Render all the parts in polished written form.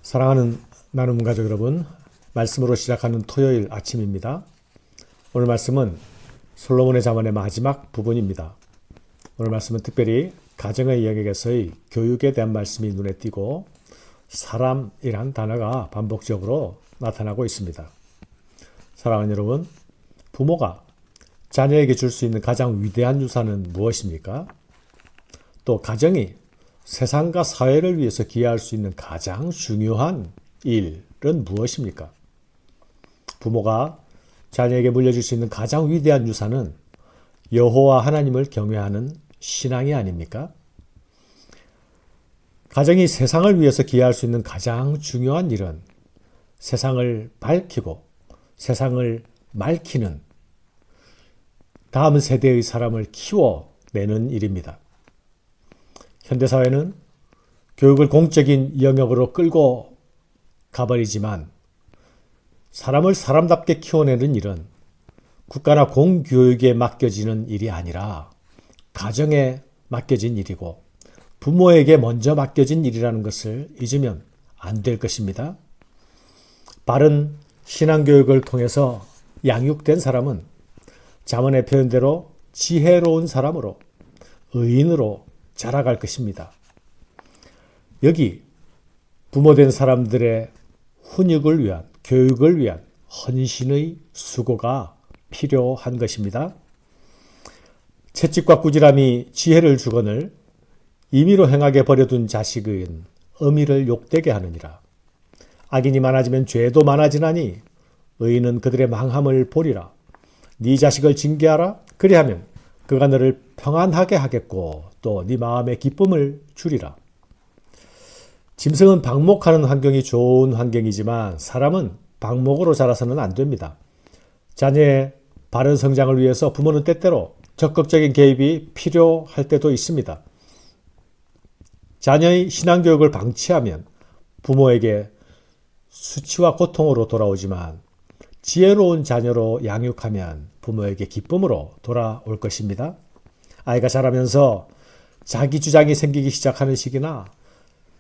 사랑하는 나눔 가족 여러분, 말씀으로 시작하는 토요일 아침입니다. 오늘 말씀은 솔로몬의 잠언의 마지막 부분입니다. 오늘 말씀은 특별히 가정의 영역에서의 교육에 대한 말씀이 눈에 띄고 사람이란 단어가 반복적으로 나타나고 있습니다. 사랑하는 여러분, 부모가 자녀에게 줄 수 있는 가장 위대한 유산은 무엇입니까? 또 가정이 세상과 사회를 위해서 기여할 수 있는 가장 중요한 일은 무엇입니까? 부모가 자녀에게 물려줄 수 있는 가장 위대한 유산은 여호와 하나님을 경외하는 신앙이 아닙니까? 가정이 세상을 위해서 기여할 수 있는 가장 중요한 일은 세상을 밝히고 세상을 맑히는 다음 세대의 사람을 키워내는 일입니다. 현대사회는 교육을 공적인 영역으로 끌고 가버리지만 사람을 사람답게 키워내는 일은 국가나 공교육에 맡겨지는 일이 아니라 가정에 맡겨진 일이고 부모에게 먼저 맡겨진 일이라는 것을 잊으면 안 될 것입니다. 바른 신앙교육을 통해서 양육된 사람은 잠언의 표현대로 지혜로운 사람으로 의인으로 자라갈 것입니다. 여기 부모된 사람들의 훈육을 위한, 교육을 위한 헌신의 수고가 필요한 것입니다. 채찍과 꾸지람이 지혜를 주거늘 임의로 행하게 버려둔 자식은 어미를 욕되게 하느니라. 악인이 많아지면 죄도 많아지나니 의인은 그들의 망함을 보리라. 네 자식을 징계하라. 그리하면 그가 너를 평안하게 하겠고 또 네 마음에 기쁨을 주리라. 짐승은 방목하는 환경이 좋은 환경이지만 사람은 방목으로 자라서는 안 됩니다. 자녀의 바른 성장을 위해서 부모는 때때로 적극적인 개입이 필요할 때도 있습니다. 자녀의 신앙교육을 방치하면 부모에게 수치와 고통으로 돌아오지만 지혜로운 자녀로 양육하면 부모에게 기쁨으로 돌아올 것입니다. 아이가 자라면서 자기 주장이 생기기 시작하는 시기나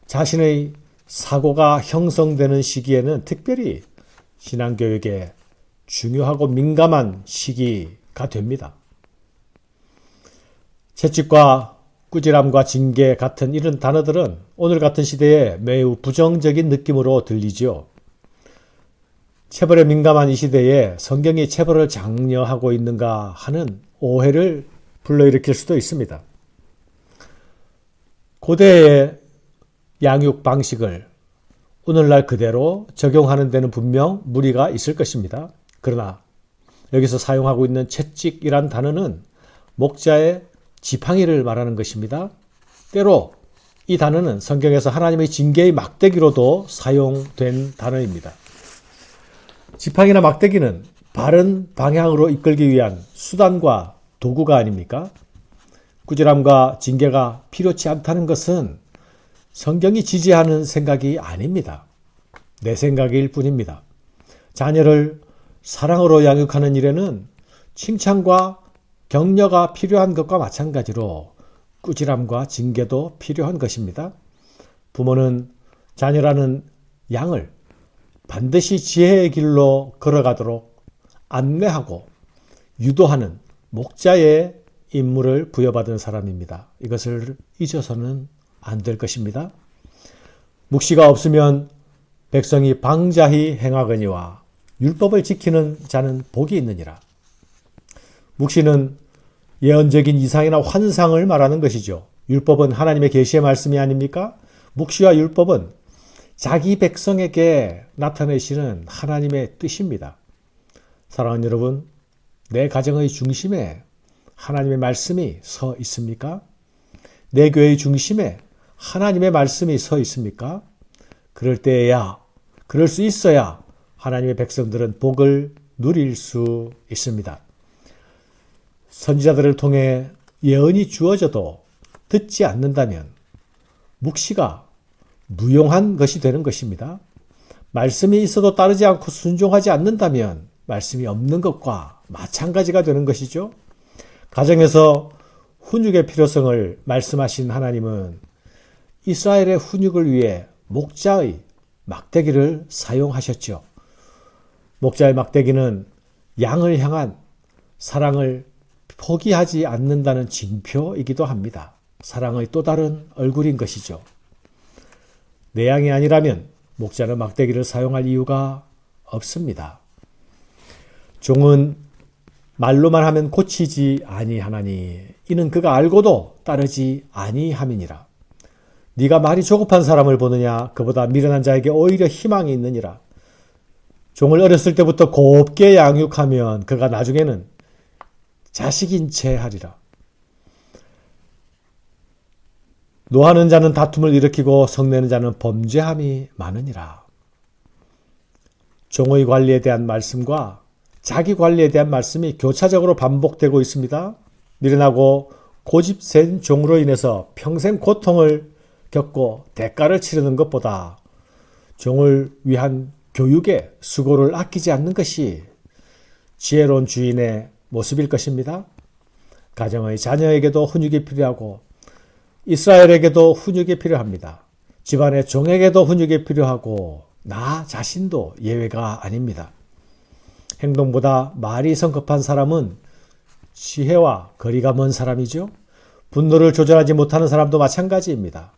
자신의 사고가 형성되는 시기에는 특별히 신앙교육에 중요하고 민감한 시기가 됩니다. 채찍과 꾸지람과 징계 같은 이런 단어들은 오늘 같은 시대에 매우 부정적인 느낌으로 들리죠. 체벌에 민감한 이 시대에 성경이 체벌을 장려하고 있는가 하는 오해를 불러일으킬 수도 있습니다. 고대의 양육 방식을 오늘날 그대로 적용하는 데는 분명 무리가 있을 것입니다. 그러나 여기서 사용하고 있는 채찍이란 단어는 목자의 지팡이를 말하는 것입니다. 때로 이 단어는 성경에서 하나님의 징계의 막대기로도 사용된 단어입니다. 지팡이나 막대기는 바른 방향으로 이끌기 위한 수단과 도구가 아닙니까? 꾸지람과 징계가 필요치 않다는 것은 성경이 지지하는 생각이 아닙니다. 내 생각일 뿐입니다. 자녀를 사랑으로 양육하는 일에는 칭찬과 격려가 필요한 것과 마찬가지로 꾸지람과 징계도 필요한 것입니다. 부모는 자녀라는 양을 반드시 지혜의 길로 걸어가도록 안내하고 유도하는 목자의 임무를 부여받은 사람입니다. 이것을 잊어서는 안 될 것입니다. 묵시가 없으면 백성이 방자히 행하거니와 율법을 지키는 자는 복이 있느니라. 묵시는 예언적인 이상이나 환상을 말하는 것이죠. 율법은 하나님의 계시의 말씀이 아닙니까? 묵시와 율법은 자기 백성에게 나타내시는 하나님의 뜻입니다. 사랑하는 여러분, 내 가정의 중심에 하나님의 말씀이 서 있습니까? 내 교회의 중심에 하나님의 말씀이 서 있습니까? 그럴 때에야, 그럴 수 있어야 하나님의 백성들은 복을 누릴 수 있습니다. 선지자들을 통해 예언이 주어져도 듣지 않는다면 묵시가 무용한 것이 되는 것입니다. 말씀이 있어도 따르지 않고 순종하지 않는다면 말씀이 없는 것과 마찬가지가 되는 것이죠. 가정에서 훈육의 필요성을 말씀하신 하나님은 이스라엘의 훈육을 위해 목자의 막대기를 사용하셨죠. 목자의 막대기는 양을 향한 사랑을 포기하지 않는다는 징표이기도 합니다. 사랑의 또 다른 얼굴인 것이죠. 내 양이 아니라면 목자는 막대기를 사용할 이유가 없습니다. 종은 말로만 하면 고치지 아니하나니 이는 그가 알고도 따르지 아니함이니라. 네가 말이 조급한 사람을 보느냐? 그보다 미련한 자에게 오히려 희망이 있느니라. 종을 어렸을 때부터 곱게 양육하면 그가 나중에는 자식인 채 하리라. 노하는 자는 다툼을 일으키고 성내는 자는 범죄함이 많으니라. 종의 관리에 대한 말씀과 자기 관리에 대한 말씀이 교차적으로 반복되고 있습니다. 미련하고 고집센 종으로 인해서 평생 고통을 겪고 대가를 치르는 것보다 종을 위한 교육에 수고를 아끼지 않는 것이 지혜로운 주인의 모습일 것입니다. 가정의 자녀에게도 훈육이 필요하고 이스라엘에게도 훈육이 필요합니다. 집안의 종에게도 훈육이 필요하고 나 자신도 예외가 아닙니다. 행동보다 말이 성급한 사람은 지혜와 거리가 먼 사람이죠. 분노를 조절하지 못하는 사람도 마찬가지입니다.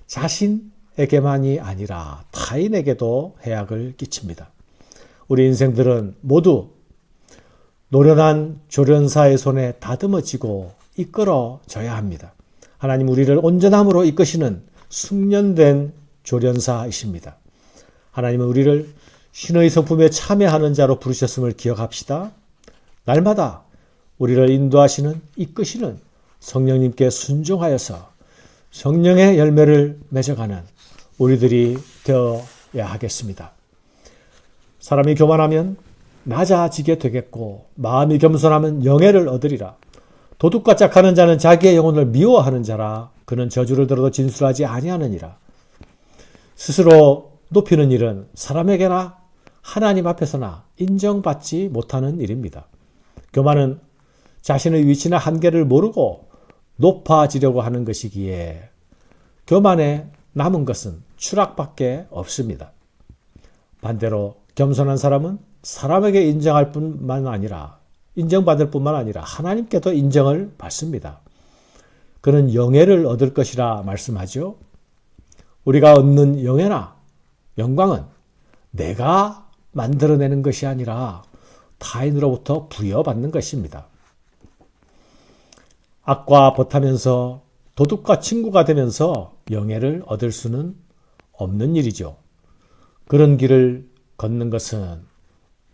자신에게만이 아니라 타인에게도 해악을 끼칩니다. 우리 인생들은 모두 노련한 조련사의 손에 다듬어지고 이끌어져야 합니다. 하나님 우리를 온전함으로 이끄시는 숙련된 조련사이십니다. 하나님은 우리를 신의 성품에 참여하는 자로 부르셨음을 기억합시다. 날마다 우리를 인도하시는 이끄시는 성령님께 순종하여서 성령의 열매를 맺어가는 우리들이 되어야 하겠습니다. 사람이 교만하면 낮아지게 되겠고 마음이 겸손하면 영예를 얻으리라. 도둑과 짝하는 자는 자기의 영혼을 미워하는 자라. 그는 저주를 들어도 진술하지 아니하느니라. 스스로 높이는 일은 사람에게나 하나님 앞에서나 인정받지 못하는 일입니다. 교만은 자신의 위치나 한계를 모르고 높아지려고 하는 것이기에 교만에 남은 것은 추락밖에 없습니다. 반대로 겸손한 사람은 사람에게 인정받을 뿐만 아니라 하나님께도 인정을 받습니다. 그는 영예를 얻을 것이라 말씀하죠. 우리가 얻는 영예나 영광은 내가 만들어내는 것이 아니라 타인으로부터 부여받는 것입니다. 악과 벗하면서 도둑과 친구가 되면서 영예를 얻을 수는 없는 일이죠. 그런 길을 걷는 것은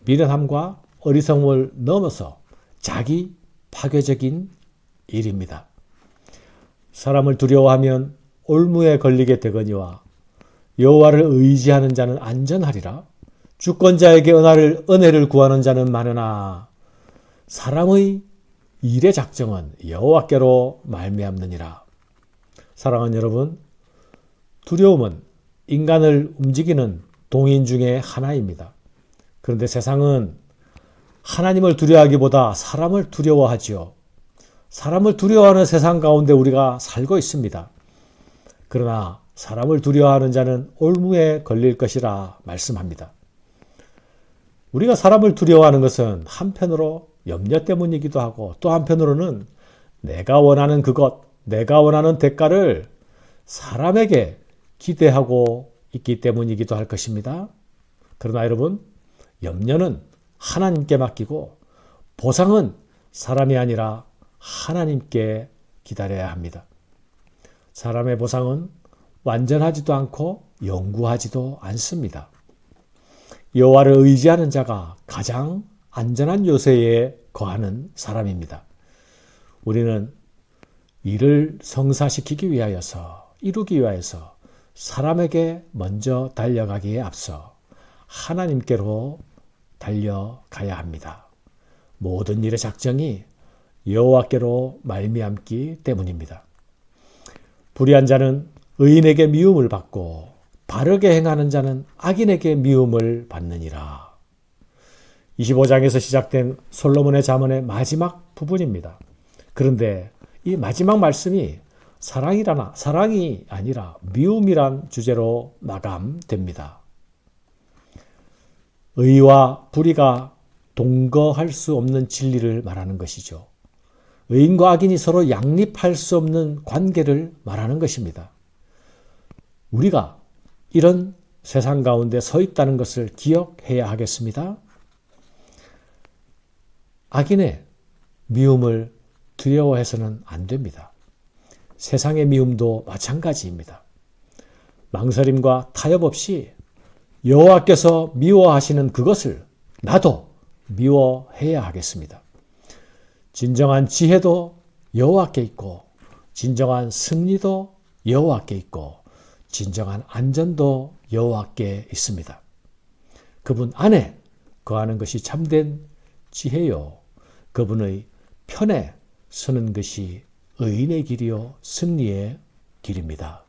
미련함과 어리석음을 넘어서 자기 파괴적인 일입니다. 사람을 두려워하면 올무에 걸리게 되거니와 여호와를 의지하는 자는 안전하리라. 주권자에게 은혜를 구하는 자는 많으나 사람의 일의 작정은 여호와께로 말미암느니라. 사랑하는 여러분, 두려움은 인간을 움직이는 동인 중에 하나입니다. 그런데 세상은 하나님을 두려워하기보다 사람을 두려워하지요. 사람을 두려워하는 세상 가운데 우리가 살고 있습니다. 그러나 사람을 두려워하는 자는 올무에 걸릴 것이라 말씀합니다. 우리가 사람을 두려워하는 것은 한편으로 염려 때문이기도 하고 또 한편으로는 내가 원하는 그것, 내가 원하는 대가를 사람에게 기대하고 있기 때문이기도 할 것입니다. 그러나 여러분, 염려는 하나님께 맡기고 보상은 사람이 아니라 하나님께 기다려야 합니다. 사람의 보상은 완전하지도 않고 영구하지도 않습니다. 여호와를 의지하는 자가 가장 안전한 요새에 거하는 사람입니다. 우리는 일을 성사시키기 위하여서 이루기 위하여서 사람에게 먼저 달려가기에 앞서 하나님께로 달려가야 합니다. 모든 일의 작정이 여호와께로 말미암기 때문입니다. 불의한 자는 의인에게 미움을 받고 바르게 행하는 자는 악인에게 미움을 받느니라. 25장에서 시작된 솔로몬의 잠언의 마지막 부분입니다. 그런데 이 마지막 말씀이 사랑이 아니라 미움이란 주제로 마감됩니다. 의와 불의가 동거할 수 없는 진리를 말하는 것이죠. 의인과 악인이 서로 양립할 수 없는 관계를 말하는 것입니다. 우리가 이런 세상 가운데 서 있다는 것을 기억해야 하겠습니다. 악인의 미움을 두려워해서는 안 됩니다. 세상의 미움도 마찬가지입니다. 망설임과 타협 없이 여호와께서 미워하시는 그것을 나도 미워해야 하겠습니다. 진정한 지혜도 여호와께 있고, 진정한 승리도 여호와께 있고, 진정한 안전도 여호와께 있습니다. 그분 안에 거하는 것이 참된 지혜요, 그분의 편에 서는 것이 의인의 길이요 승리의 길입니다.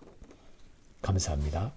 감사합니다.